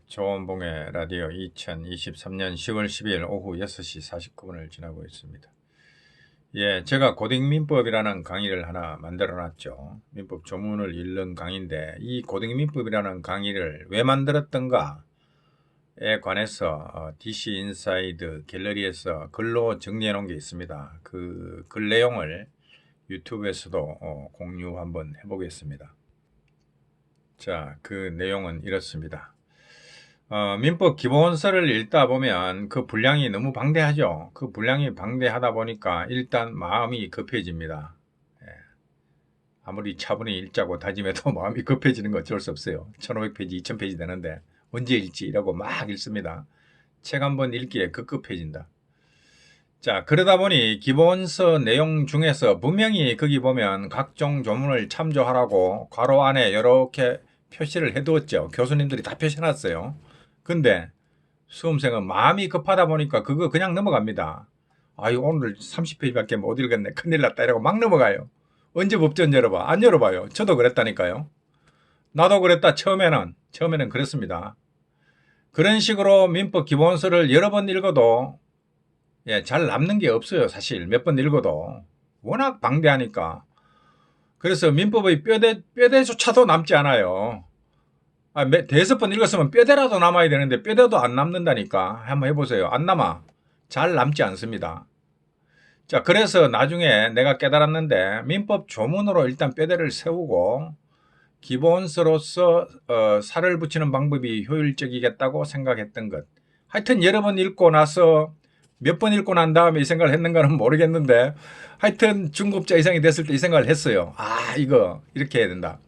조원봉의 라디오 2023년 10월 12일 오후 6시 49분을 지나고 있습니다. 제가 고등민법이라는 강의를 하나 만들어 놨죠. 민법 조문을 읽는 강의인데, 이 고등민법이라는 강의를 왜 만들었던가에 관해서 DC 인사이드 갤러리에서 글로 정리해 놓은 게 있습니다. 그 글 내용을 유튜브에서도 공유 한번 해보겠습니다. 자, 그 내용은 이렇습니다. 민법 기본서를 읽다 보면 그 분량이 너무 방대하죠. 그 분량이 방대하다 보니까 일단 마음이 급해집니다. 아무리 차분히 읽자고 다짐해도 마음이 급해지는 거 어쩔 수 없어요. 1500페이지, 2000페이지 되는데 언제 읽지? 이러고 막 읽습니다. 책 한번 읽기에 급급해진다. 자, 그러다 보니 기본서 내용 중에서 분명히 거기 보면 각종 조문을 참조하라고 괄호 안에 이렇게 표시를 해두었죠. 교수님들이 다 표시해놨어요. 근데 수험생은 마음이 급하다 보니까 그거 그냥 넘어갑니다. 아유, 오늘 30페이지밖에 못 읽었네. 큰일 났다. 이러고 막 넘어가요. 언제 법전 열어봐? 안 열어봐요. 저도 그랬다니까요. 나도 그랬다. 처음에는 그랬습니다. 그런 식으로 민법 기본서를 여러 번 읽어도 잘 남는 게 없어요. 사실 몇 번 읽어도 워낙 방대하니까. 그래서 민법의 뼈대조차도 남지 않아요. 대여섯 번 읽었으면 뼈대라도 남아야 되는데 뼈대도 안 남는다니까. 한번 해보세요. 안 남아. 잘 남지 않습니다. 자, 그래서 나중에 내가 깨달았는데 민법 조문으로 일단 뼈대를 세우고 기본서로서 살을 붙이는 방법이 효율적이겠다고 생각했던 것. 하여튼 여러 번 읽고 나서 몇 번 읽고 난 다음에 이 생각을 했는가는 모르겠는데, 하여튼 중급자 이상이 됐을 때 이 생각을 했어요. 이거 이렇게 해야 된다.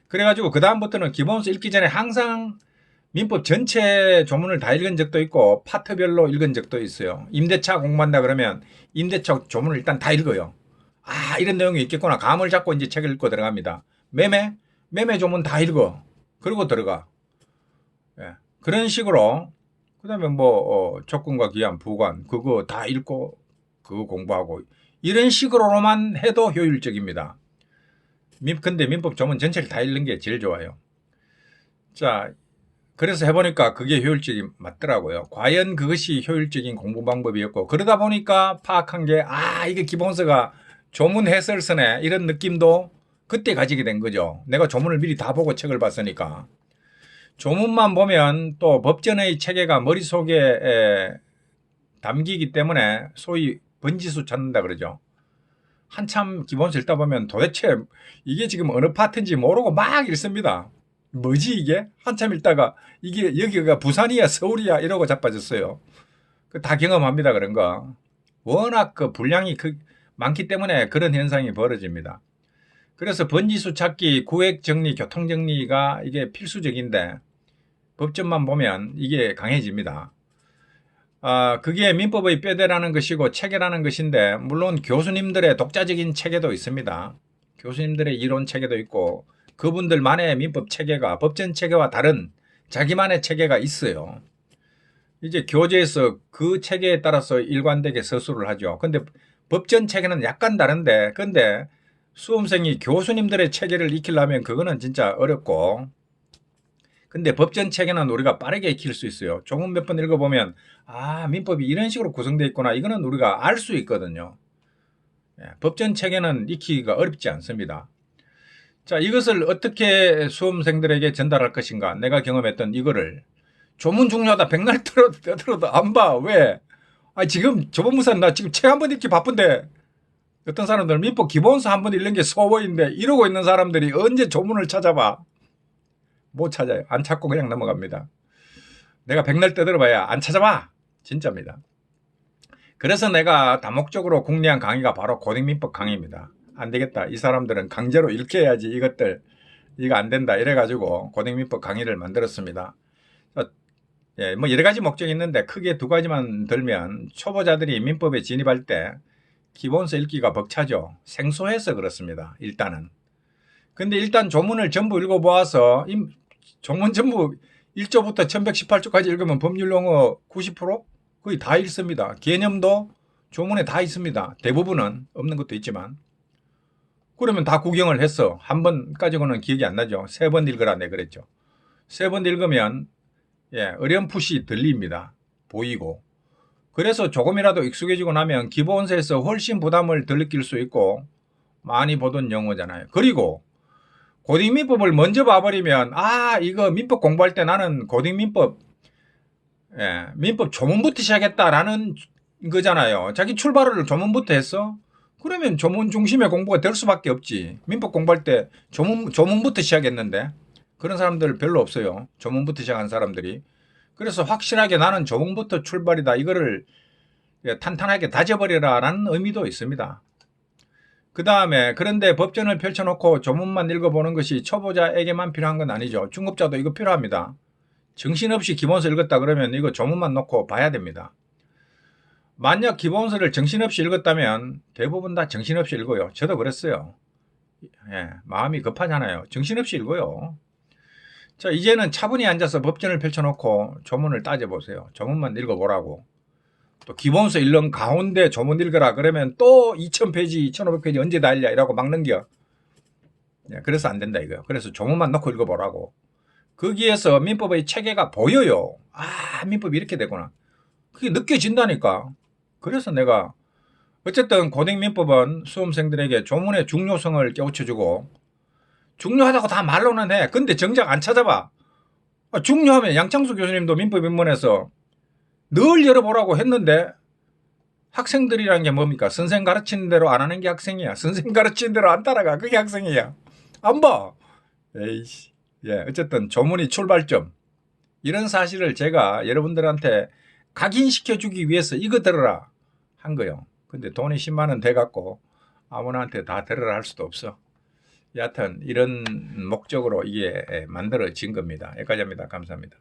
그래가지고 그 다음부터는 기본서 읽기 전에 항상 민법 전체 조문을 다 읽은 적도 있고 파트별로 읽은 적도 있어요. 임대차 공부한다 그러면 임대차 조문을 일단 다 읽어요. 이런 내용이 있겠구나. 감을 잡고 이제 책을 읽고 들어갑니다. 매매 조문 다 읽어. 그리고 들어가. 그런 식으로 그 다음에 조건과 기한, 부관 그거 다 읽고 그거 공부하고 이런 식으로만 해도 효율적입니다. 근데 민법 조문 전체를 다 읽는 게 제일 좋아요. 자, 그래서 해보니까 그게 효율적이 맞더라고요. 과연 그것이 효율적인 공부 방법이었고, 그러다 보니까 파악한 게 이게 기본서가 조문 해설서네 이런 느낌도 그때 가지게 된 거죠. 내가 조문을 미리 다 보고 책을 봤으니까. 조문만 보면 또 법전의 체계가 머릿속에 담기기 때문에 소위 번지수 찾는다 그러죠. 한참 기본서 읽다 보면 도대체 이게 지금 어느 파트인지 모르고 막 읽습니다. 뭐지 이게? 한참 읽다가 이게 여기가 부산이야 서울이야 이러고 자빠졌어요. 다 경험합니다. 그런 거. 워낙 그 분량이 많기 때문에 그런 현상이 벌어집니다. 그래서 번지수 찾기, 구획 정리, 교통 정리가 이게 필수적인데 법전만 보면 이게 강해집니다. 그게 민법의 뼈대라는 것이고 체계라는 것인데, 물론 교수님들의 독자적인 체계도 있습니다. 교수님들의 이론 체계도 있고 그분들만의 민법 체계가 법전 체계와 다른 자기만의 체계가 있어요. 이제 교재에서 그 체계에 따라서 일관되게 서술을 하죠. 근데 법전 체계는 약간 다른데, 근데 수험생이 교수님들의 체계를 익히려면 그거는 진짜 어렵고, 근데 법전 체계는 우리가 빠르게 익힐 수 있어요. 조문 몇 번 읽어보면 민법이 이런 식으로 구성되어 있구나. 이거는 우리가 알 수 있거든요. 법전 체계는 익히기가 어렵지 않습니다. 자, 이것을 어떻게 수험생들에게 전달할 것인가. 내가 경험했던 이거를 조문 중요하다. 백날 들어도 안 봐. 왜? 지금 조법무사는 나 지금 책 한 번 읽기 바쁜데, 어떤 사람들은 민법 기본서 한 번 읽는 게 소보인데 이러고 있는 사람들이 언제 조문을 찾아봐? 못 찾아요. 안 찾고 그냥 넘어갑니다. 내가 백날 떠들어봐야 안 찾아봐. 진짜입니다. 그래서 내가 다목적으로 국리한 강의가 바로 고등민법 강의입니다. 안 되겠다. 이 사람들은 강제로 읽혀야지 이것들. 이거 안 된다. 이래가지고 고등민법 강의를 만들었습니다. 여러 가지 목적이 있는데 크게 두 가지만 들면, 초보자들이 민법에 진입할 때 기본서 읽기가 벅차죠. 생소해서 그렇습니다. 일단은. 근데 일단 조문을 전부 읽어보아서 조문 전부 1조부터 1118조까지 읽으면 법률 용어 90% 거의 다 읽습니다. 개념도 조문에 다 있습니다. 대부분은, 없는 것도 있지만 그러면 다 구경을 했어. 한 번까지고는 기억이 안 나죠. 3번 읽으라 내 그랬죠. 3번 읽으면 어렴풋이 들립니다. 보이고. 그래서 조금이라도 익숙해지고 나면 기본서에서 훨씬 부담을 덜 느낄 수 있고 많이 보던 영어잖아요. 그리고 고딩민법을 먼저 봐버리면 이거 민법 공부할 때 나는 고딩민법 민법 조문부터 시작했다라는 거잖아요. 자기 출발을 조문부터 했어? 그러면 조문 중심의 공부가 될 수밖에 없지. 민법 공부할 때 조문부터 시작했는데 그런 사람들 별로 없어요. 조문부터 시작한 사람들이. 그래서 확실하게 나는 조문부터 출발이다. 이거를 탄탄하게 다져버리라라는 의미도 있습니다. 그 다음에 그런데 법전을 펼쳐놓고 조문만 읽어보는 것이 초보자에게만 필요한 건 아니죠. 중급자도 이거 필요합니다. 정신없이 기본서 읽었다 그러면 이거 조문만 놓고 봐야 됩니다. 만약 기본서를 정신없이 읽었다면 대부분 다 정신없이 읽어요. 저도 그랬어요. 마음이 급하잖아요. 정신없이 읽어요. 자, 이제는 차분히 앉아서 법전을 펼쳐놓고 조문을 따져보세요. 조문만 읽어보라고. 또 기본서 읽는 가운데 조문 읽어라 그러면 또 2000페이지, 2500페이지 언제 다 읽냐 이라고 막 넘겨. 그래서 안 된다 이거요. 그래서 조문만 놓고 읽어보라고. 거기에서 민법의 체계가 보여요. 민법이 이렇게 되구나. 그게 느껴진다니까. 그래서 내가 어쨌든 고등민법은 수험생들에게 조문의 중요성을 깨우쳐주고 중요하다고 다 말로는 해. 근데 정작 안 찾아봐. 중요하면 양창수 교수님도 민법 입문에서 늘 열어보라고 했는데 학생들이란 게 뭡니까? 선생 가르치는 대로 안 하는 게 학생이야. 선생 가르치는 대로 안 따라가. 그게 학생이야. 안 봐. 에이씨. 어쨌든 조문이 출발점. 이런 사실을 제가 여러분들한테 각인시켜주기 위해서 이거 들어라 한 거요. 근데 돈이 10만 원 돼갖고 아무나한테 다 들으라 할 수도 없어. 여하튼 이런 목적으로 이게 만들어진 겁니다. 여기까지 합니다. 감사합니다.